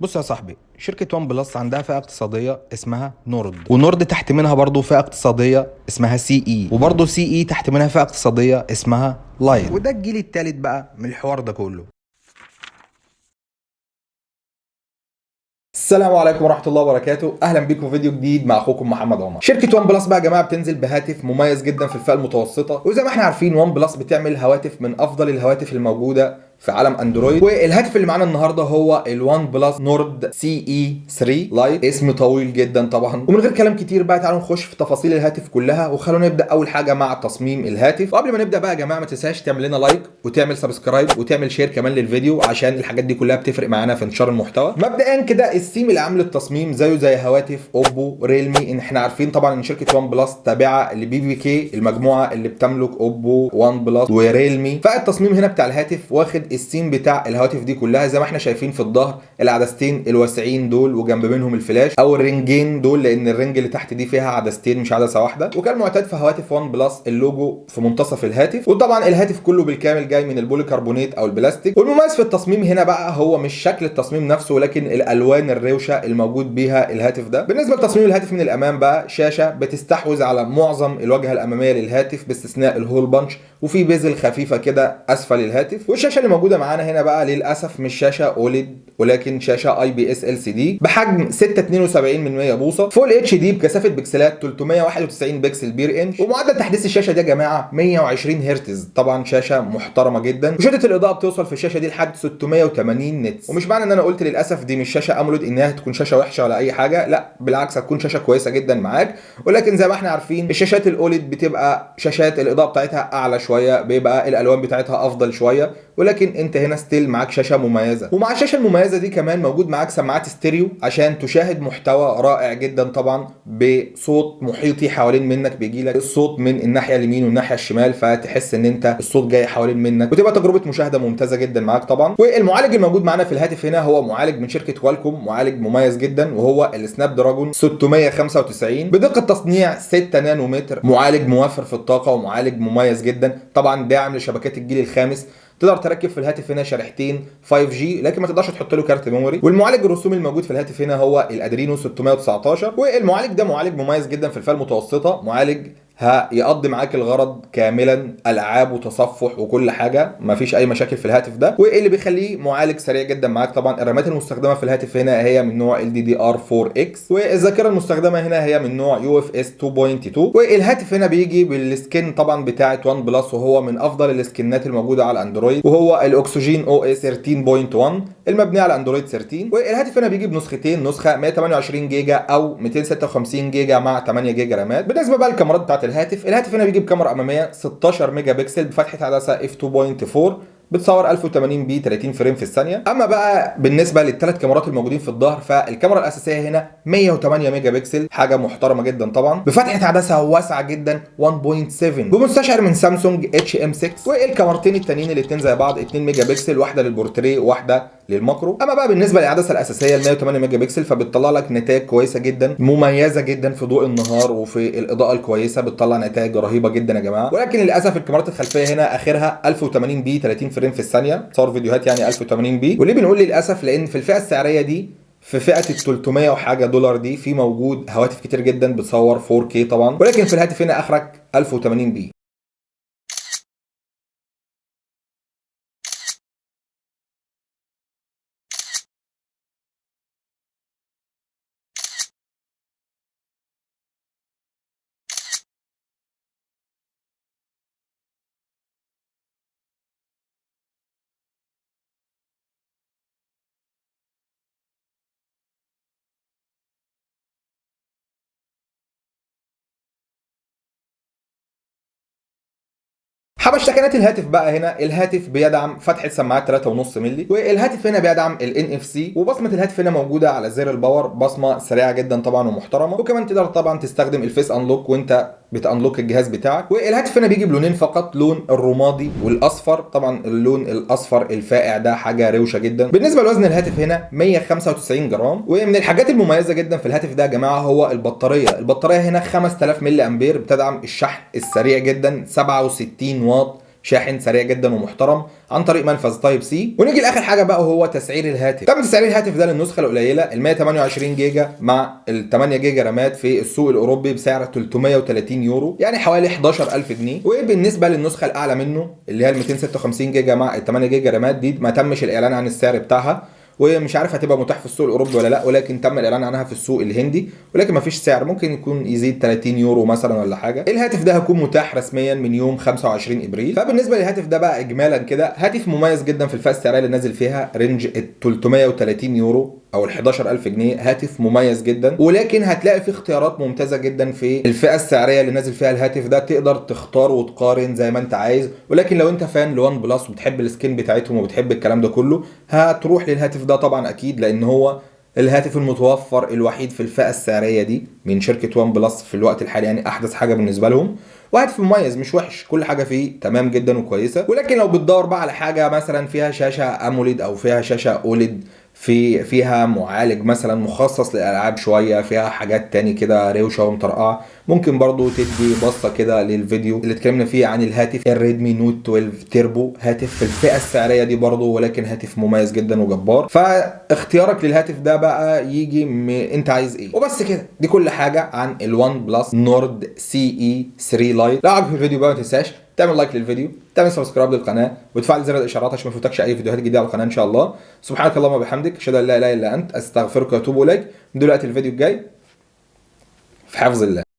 بص يا صاحبي، شركة وان بلس عندها فئة اقتصادية اسمها نورد، ونورد تحت منها برضو فئة اقتصادية اسمها سي اي، وبرضو سي اي تحت منها فئة اقتصادية اسمها لاين، وده الجيل التالت بقى من الحوار ده كله. السلام عليكم ورحمة الله وبركاته، أهلا بيكم في فيديو جديد مع أخوكم محمد عمر. شركة وان بلس بقى يا جماعة بتنزل بهاتف مميز جدا في الفئة المتوسطة، وزي ما احنا عارفين وان بلس بتعمل هواتف من أفضل الهواتف الموجودة في عالم اندرويد. والهاتف اللي معانا النهارده هو الوان بلس نورد سي اي 3 لايت، اسم طويل جدا طبعا. ومن غير كلام كتير بقى تعالوا نخش في تفاصيل الهاتف كلها، وخلونا نبدا اول حاجه مع تصميم الهاتف. وقبل ما نبدا بقى يا جماعه ما تنساش تعمل لنا لايك وتعمل سبسكرايب وتعمل شير كمان للفيديو، عشان الحاجات دي كلها بتفرق معانا في انتشار المحتوى. مبدئيا كده السيم اللي عامل التصميم زيه زي هواتف اوبو ريلمي، ان احنا عارفين طبعا ان شركه وان بلس تابعه لبي بي كي، المجموعه اللي بتملك اوبو وان بلس وريلمي. فالتصميم هنا بتاع الهاتف واخد السيم بتاع الهواتف دي كلها زي ما احنا شايفين في الظهر، العدستين الواسعين دول وجنب منهم الفلاش او الرنجين دول، لان الرنج اللي تحت دي فيها عدستين مش عدسه واحده. وكان معتاد في هواتف وان بلس اللوجو في منتصف الهاتف، وطبعا الهاتف كله بالكامل جاي من البوليكربونات او البلاستيك. والمميز في التصميم هنا بقى هو مش شكل التصميم نفسه، ولكن الالوان الروشه الموجود بيها الهاتف ده. بالنسبه لتصميم الهاتف من الامام بقى، شاشه بتستحوذ على معظم الواجهه الاماميه للهاتف باستثناء الهول بانش، وفي بيزل خفيفه كده اسفل الهاتف. والشاشه اللي موجوده معانا هنا بقى للاسف مش شاشه اوليد، ولكن شاشه اي بي اس ال سي دي بحجم 6.72 بوصه، فول اتش دي بكثافه بكسلات 391 بكسل بير انش. ومعدل تحديث الشاشه دي يا جماعه 120 هرتز، طبعا شاشه محترمه جدا. وشده الاضاءه بتوصل في الشاشه دي لحد 680 نتس. ومش معنى ان انا قلت للاسف دي مش شاشه اموليد انها تكون شاشه وحشه ولا اي حاجه، لا بالعكس هتكون شاشه كويسه جدا معاك. ولكن زي ما احنا عارفين الشاشات الاوليد بتبقى شاشات الاضاءه بتاعتها اعلى شويه، بيبقى الالوان بتاعتها افضل شويه، ولكن انت هنا ستيل معاك شاشه مميزه. ومع الشاشه المميزه دي كمان موجود معاك سماعات ستيريو عشان تشاهد محتوى رائع جدا طبعا بصوت محيطي حوالين منك، بيجي لك الصوت من الناحيه اليمين والناحيه الشمال، فتحس ان انت الصوت جاي حوالين منك، وتبقى تجربه مشاهده ممتازه جدا معاك طبعا. والمعالج الموجود معانا في الهاتف هنا هو معالج من شركه كوالكوم، معالج مميز جدا وهو السناب دراجون 695 بدقه تصنيع 6 نانومتر. معالج موفر في الطاقه ومعالج مميز جدا طبعا، داعم لشبكات الجيل الخامس. تقدر تركب في الهاتف هنا شريحتين 5G، لكن ما تقدرش تحط له كارت ميموري. والمعالج الرسومي الموجود في الهاتف هنا هو الادرينو 619، والمعالج ده معالج مميز جدا في الفئه المتوسطه، معالج هيقضي معاك الغرض كاملا، العاب وتصفح وكل حاجه، مفيش اي مشاكل في الهاتف ده. واللي بيخليه معالج سريع جدا معاك طبعا. الرامات المستخدمه في الهاتف هنا هي من نوع LDDR4X، والذاكره المستخدمه هنا هي من نوع UFS 2.2. والهاتف هنا بيجي بالسكن طبعا بتاعه وان بلس، وهو من افضل السكنات الموجوده على اندرويد، وهو الاكسجين OS 13.1 المبني على اندرويد 13. والهاتف هنا بيجي بنسختين، نسخه 128 جيجا او 256 جيجا مع 8 جيجا رامات. بالنسبه بقى للكاميرات بتاعت الهاتف هنا بيجي بكاميرا اماميه 16 ميجا بكسل بفتحه عدسه f2.4، بتصور 1080 بي 30 فريم في الثانيه. اما بقى بالنسبه للثلاث كاميرات الموجودين في الظهر، فالكاميرا الاساسيه هنا 108 ميجا بكسل، حاجه محترمه جدا طبعا، بفتحه عدسه واسعه جدا 1.7 بمستشعر من سامسونج HM6. والكاميرتين التانيين الاثنين زي بعض 2 ميجا بكسل، واحده للبورتريه وواحده للماكرو. اما بقى بالنسبه للعدسه الاساسيه ال 108 ميجا بكسل، فبتطلع لك نتائج كويسه جدا مميزه جدا في ضوء النهار وفي الاضاءه الكويسه، بتطلع نتائج رهيبه جدا يا جماعه. ولكن للاسف الكاميرات الخلفيه هنا اخرها 1080 بي 30 فريم في الثانيه، تصور فيديوهات يعني 1080 بي. وليه بنقول للاسف؟ لان في الفئه السعريه دي، في فئه ال 300 وحاجه دولار دي، في موجود هواتف كتير جدا بتصور 4K طبعا، ولكن في الهاتف هنا اخرك 1080 بي. حبشتكنات الهاتف بقى هنا، الهاتف بيدعم فتحه سماعات 3.5 مللي، والهاتف هنا بيدعم ال NFC، وبصمه الهاتف هنا موجوده على زر الباور، بصمه سريعه جدا طبعا ومحترمه. وكمان تقدر طبعا تستخدم الفيس انلوك وانت بتانلوك الجهاز بتاعك. والهاتف هنا بيجي بلونين فقط، لون الرمادي والاصفر. طبعا اللون الاصفر الفاقع ده حاجه روشه جدا. بالنسبه لوزن الهاتف هنا 195 جرام. ومن الحاجات المميزه جدا في الهاتف ده يا جماعه هو البطاريه هنا 5000 ملي امبير، بتدعم الشحن السريع جدا 67 واط شاحن سريع جدا ومحترم عن طريق منفذ تايب سي. ونيجي لاخر حاجه بقى وهو تسعير الهاتف. تم تسعير الهاتف ده للنسخه القليله ال 128 جيجا مع ال 8 جيجا رامات في السوق الاوروبي بسعر 330 يورو، يعني حوالي 11000 جنيه. وبالنسبه للنسخه الاعلى منه اللي هي ال 256 جيجا مع ال 8 جيجا رامات دي ما تمش الاعلان عن السعر بتاعها، ومش عارف هتبقى متاح في السوق الاوروبي ولا لا، ولكن تم الاعلان عنها في السوق الهندي، ولكن مفيش سعر، ممكن يكون يزيد 30 يورو مثلا ولا حاجه. الهاتف ده هيكون متاح رسميا من يوم 25 ابريل. فبالنسبه للهاتف ده بقى اجمالا كده هاتف مميز جدا في الفئه السعريه اللي نازل فيها رينج ال 330 يورو او ال 11000 جنيه. هاتف مميز جدا، ولكن هتلاقي فيه اختيارات ممتازه جدا في الفئه السعريه اللي نازل فيها الهاتف ده، تقدر تختار وتقارن زي ما انت عايز. ولكن لو انت فان لوان بلس وبتحب السكين بتاعتهم وبتحب الكلام ده كله، هتروح للهاتف ده طبعا اكيد، لان هو الهاتف المتوفر الوحيد في الفئه السعريه دي من شركه وان بلس في الوقت الحالي، يعني احدث حاجه بالنسبه لهم. وهاتف مميز مش وحش، كل حاجه فيه تمام جدا وكويسه. ولكن لو بتدور بقى على حاجه مثلا فيها شاشه اموليد او فيها شاشه اوليد، فيها معالج مثلا مخصص للالعاب شويه، فيها حاجات تاني كده روشه ومطرقعه، ممكن برضو تدي بصه كده للفيديو اللي اتكلمنا فيه عن الهاتف الريدمي نوت 12 تيربو. هاتف في الفئه السعريه دي برضو، ولكن هاتف مميز جدا وجبار. فاختيارك للهاتف ده بقى يجي انت عايز ايه. وبس كده، دي كل حاجه عن الوان بلس نورد سي اي 3 لايت. لو عجبك الفيديو بقى ما تنساش تعمل لايك للفيديو، تعمل سبسكرايب للقناه، وتفعل زر الاشعارات عشان ما يفوتكش اي فيديوهات جديده على القناه ان شاء الله. سبحانك اللهم وبحمدك، اشهد ان لا اله الا انت، استغفرك واتوب اليك. من دلوقتي الفيديو الجاي في حفظ الله.